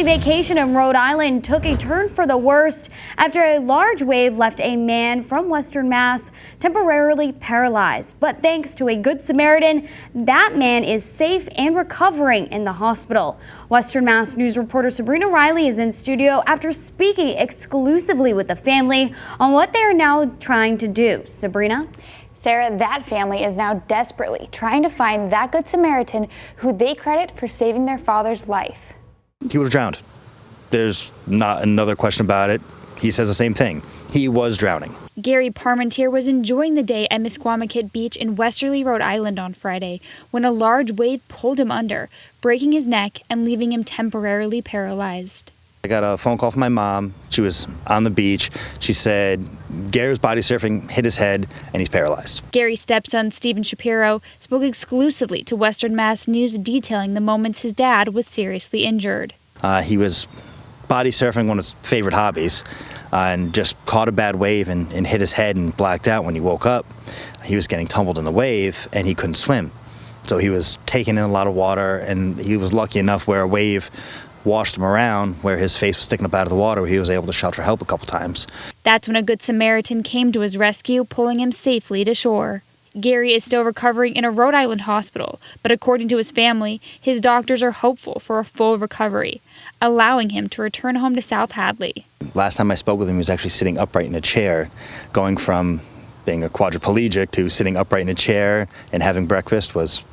family vacation in Rhode Island took a turn for the worst after a large wave left a man from Western Mass temporarily paralyzed. But thanks to a Good Samaritan, that man is safe and recovering in the hospital. Western Mass News reporter Sabrina Riley is in studio after speaking exclusively with the family on what they are now trying to do. Sabrina? Sarah, that family is now desperately trying to find that Good Samaritan who they credit for saving their father's life. He would have drowned. There's not another question about it. He says the same thing. He was drowning. Gary Parmentier was enjoying the day at Misquamicut Beach in Westerly, Rhode Island on Friday when a large wave pulled him under, breaking his neck and leaving him temporarily paralyzed. I got a phone call from my mom. She was on the beach. She said Gary's body surfing hit his head and he's paralyzed. Gary's stepson, Stephen Shapiro, spoke exclusively to Western Mass News detailing the moments his dad was seriously injured. He was body surfing, one of his favorite hobbies, and just caught a bad wave and hit his head and blacked out. When he woke up, he was getting tumbled in the wave and he couldn't swim. So he was taking in a lot of water, and he was lucky enough where a wave washed him around, where his face was sticking up out of the water, where he was able to shout for help a couple times. That's when a Good Samaritan came to his rescue, pulling him safely to shore. Gary is still recovering in a Rhode Island hospital, but according to his family, his doctors are hopeful for a full recovery, allowing him to return home to South Hadley. Last time I spoke with him, he was actually sitting upright in a chair, going from being a quadriplegic to sitting upright in a chair and having breakfast was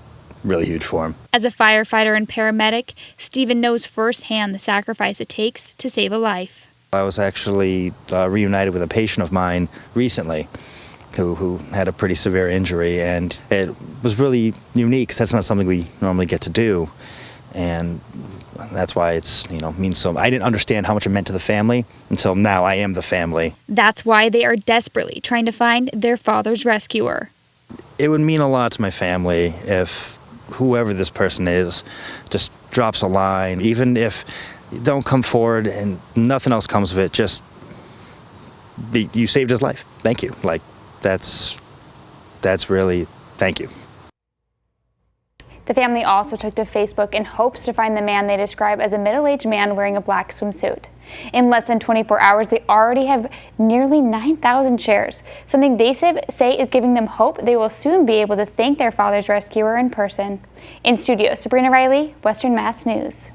really huge for him. As a firefighter and paramedic, Stephen knows firsthand the sacrifice it takes to save a life. I was actually reunited with a patient of mine recently who had a pretty severe injury, and it was really unique because that's not something we normally get to do, and that's why it's, means so. I didn't understand how much it meant to the family until now I am the family. That's why they are desperately trying to find their father's rescuer. It would mean a lot to my family if whoever this person is just drops a line, even if you don't come forward and nothing else comes of it, just you saved his life. Thank you. That's really, thank you. The family also took to Facebook in hopes to find the man they describe as a middle-aged man wearing a black swimsuit. In less than 24 hours, they already have nearly 9,000 shares, something they say is giving them hope they will soon be able to thank their father's rescuer in person. In studio, Sabrina Riley, Western Mass News.